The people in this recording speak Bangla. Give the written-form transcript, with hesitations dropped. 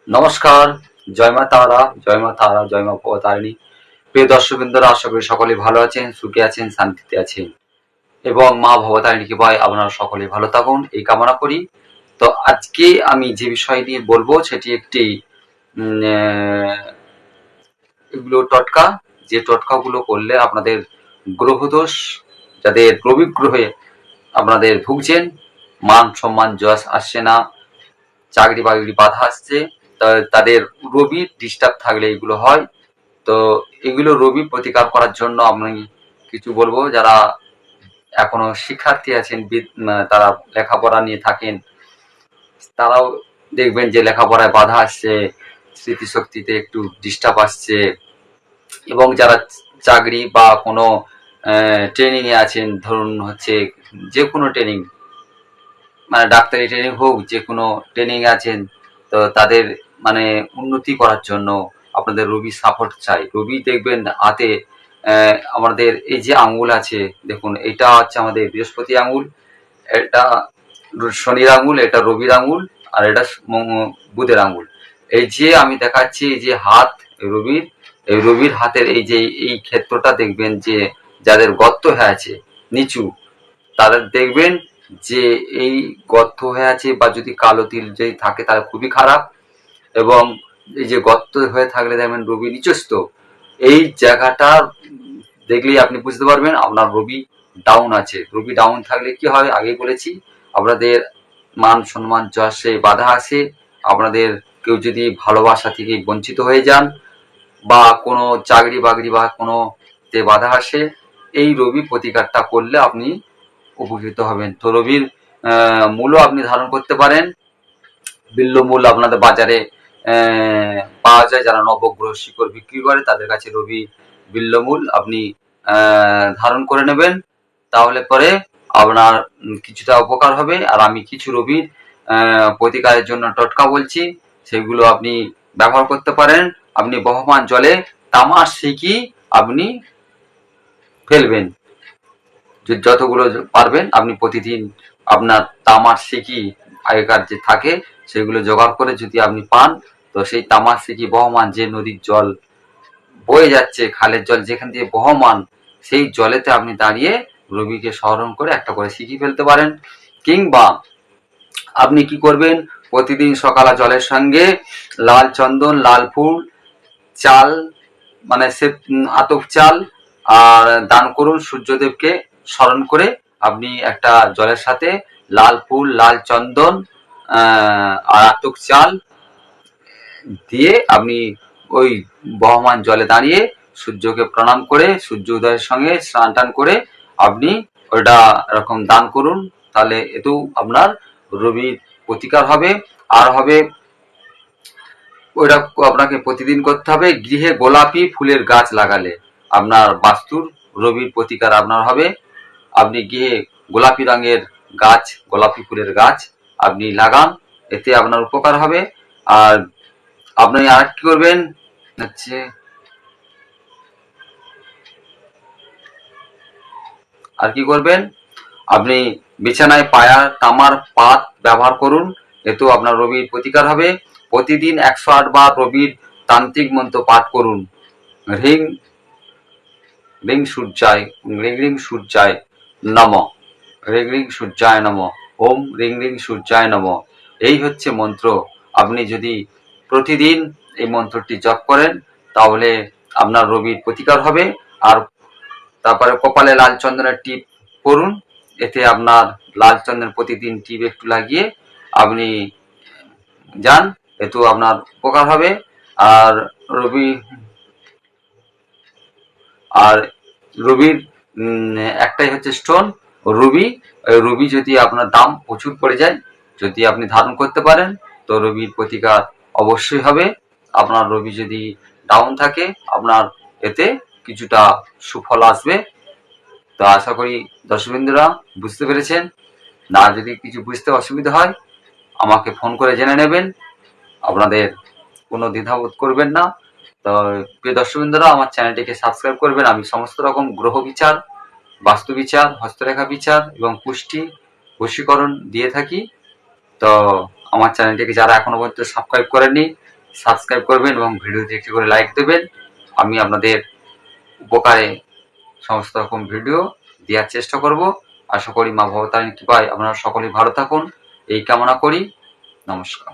নমস্কার। জয় মা তারা, জয় মা তারা, জয় মা তারিণী। প্রিয় দর্শকবৃন্দরা, আশা করি সকলে ভালো আছেন, সুখে আছেন, শান্তিতে আছেন এবং মা ভবতারিণী কৃপায় আপনারা সকলে ভালো থাকুন এই কামনা করি। তো আজকে আমি যে বিষয় নিয়ে বলবো সেটি একটি এগুলো টটকা, যে টটকাগুলো করলে আপনাদের গ্রহদোষ, যাদের রবি গ্রহে আপনাদের ভুগছেন, মান সম্মান যশ আসছে না, চাকরি বাকরি বাধা আসছে, তাদের রবি ডিস্টার্ব থাকলে এগুলো হয়। তো এগুলো রবি প্রতিকার করার জন্য আমি কিছু বলবো। যারা এখনো শিক্ষার্থী আছেন, তারা লেখাপড়া নিয়ে থাকেন, তারাও দেখবেন যে লেখাপড়ায় বাধা আসছে, স্মৃতিশক্তিতে একটু ডিস্টার্ব আসছে, এবং যারা চাকরি বা কোনো ট্রেনিং এ আছেন, ধরুন হচ্ছে যে কোনো ট্রেনিং, মানে ডাক্তারি ট্রেনিং হোক, যে কোনো ট্রেনিং আছেন, তো তাদের মানে উন্নতি করার জন্য আপনাদের রবি সাপোর্ট চাই। রবি দেখবেন হাতে আমাদের এই যে আঙ্গুল আছে, দেখুন এটা হচ্ছে আমাদের বৃহস্পতি আঙ্গুল, এটা শনির আঙ্গুল, এটা রবির আঙ্গুল, আর এটা বুধের আঙ্গুল। এই যে আমি দেখাচ্ছি এই যে হাত রবির, এই রবির হাতের এই যে এই ক্ষেত্রটা দেখবেন যে যাদের গর্ত হয়ে আছে নিচু, তাদের দেখবেন যে এই গর্ত হয়ে আছে, বা যদি কালো তিল যদি থাকে তাহলে খুবই খারাপ। এবং এই যে গর্ত হয়ে থাকলে দেখবেন রবি নিচস্থ, এই জায়গাটা দেখলেই আপনি বুঝতে পারবেন আপনার রবি ডাউন আছে। রবি ডাউন থাকলে কি হয়, আগে বলেছি, আপনাদের মান সম্মান যশে বাধা আসে, আপনাদের কেউ যদি ভালোবাসা থেকে বঞ্চিত হয়ে যান, বা কোনো চাকরি বাকরি বা কোনো তে বাধা আসে, এই রবি প্রতিকারটা করলে আপনি উপকৃত হবেন। তো রবির মূলও আপনি ধারণ করতে পারেন। বিল্ল মূল আপনাদের বাজারে পাওয়া যায়, যারা নবগ্রহ শিকড় বিক্রি করে তাদের কাছে রবি বিল্ল মূল আপনি ধারণ করে নেবেন, তাহলে পরে আপনার কিছুটা উপকার হবে। আর আমি কিছু রবির প্রতিকারের জন্য টটকা বলছি, সেগুলো আপনি ব্যবহার করতে পারেন। আপনি বহমান জলে তামার সিকি আপনি ফেলবেন, যতগুলো পারবেন আপনি প্রতিদিন আপনার তামার সিকি আগেকার যে থাকে সেগুলো জোগাড় করে যদি আপনি পান, তো সেই তামার সিকি বহমান যে নদীর জল বয়ে যাচ্ছে, খালের জল যেখান দিয়ে বহমান, সেই জলেতে আপনি দাঁড়িয়ে রবিকে স্মরণ করে একটা করে সিকি ফেলতে পারেন। কিংবা আপনি কি করবেন, প্রতিদিন সকালে জলের সঙ্গে লাল চন্দন, লাল ফুল, চাল, মানে সে আতপ চাল আর দান করুন সূর্যদেবকে স্মরণ করে। আপনি একটা জলের সাথে লাল ফুল, লাল চন্দন আর আতপ চাল দিয়ে আপনি ওই বহমান জলে দাঁড়িয়ে সূর্যকে প্রণাম করে, সূর্য উদয়ের সঙ্গে স্নান টান করে আপনি ওটা এরকম দান করুন। তাহলে এতেও আপনার রবির প্রতিকার হবে। আর হবে, ওইটা আপনাকে প্রতিদিন করতে হবে। গৃহে গোলাপি ফুলের গাছ লাগালে আপনার বাস্তুর রবির প্রতিকার আপনার হবে। আপনি গৃহে গোলাপি রঙের গাছ, গোলাপি ফুলের গাছ আপনি লাগান, এতে আপনার উপকার হবে। আর আপনি আর কি করবেন হচ্ছে, আর কি করবেন, আপনি বিছানায় পায়া তামার পাত ব্যবহার করুন, এতেও আপনার রবির প্রতিকার হবে। প্রতিদিন 108 বার রবির তান্ত্রিক মন্ত্র পাঠ করুন। হ্রিং রিং সূর্যায়, রিং রিং সূর্যায় নম, রিং রিং সূর্যায় নম, ওম রিং রিং সূর্যায় নম, এই হচ্ছে মন্ত্র। আপনি যদি প্রতিদিন এই মন্ত্রটি জপ করেন তাহলে আপনার রবির প্রতিকার হবে। আর তারপরে কপালে লাল চন্দনের টিপ করুন, এতে আপনার লাল চন্দনের প্রতিদিন টিপ একটু লাগিয়ে আপনি যান, এতেও আপনার উপকার হবে। আর রবি, আর রবির একটাই হচ্ছে স্টোন রুবি। রুবি যদি আপনার দাম প্রচুর পড়ে যায়, যদি আপনি ধারণ করতে পারেন, তো রবির প্রতিকার অবশ্যই হবে। আপনার রবি যদি ডাউন থাকে, আপনার এতে কিছুটা সুফল আসবে। তো আশা করি দর্শকবৃন্দরা বুঝতে পেরেছেন। না যদি কিছু বুঝতে অসুবিধা হয় আমাকে ফোন করে জেনে নেবেন, আপনাদের কোনো দ্বিধাবোধ করবেন না। তো প্রিয় দর্শকবৃন্দরা, আমার চ্যানেলটিকে সাবস্ক্রাইব করবেন। আমি সমস্ত রকম গ্রহ বিচার, বাস্তু বিচার, হস্তরেখা বিচার এবং পুষ্টি বশীকরণ দিয়ে থাকি। তো আমার চ্যানেলটিকে যারা এখনো পর্যন্ত সাবস্ক্রাইব করেননি সাবস্ক্রাইব করবেন এবং ভিডিওতে একটি করে লাইক দেবেন। আমি আপনাদের উপকারে সমস্ত রকম ভিডিও দেওয়ার চেষ্টা করব। আশা করি মা ভবতারিণীর কৃপায় আপনারা সকলেই ভালো থাকুন এই কামনা করি। নমস্কার।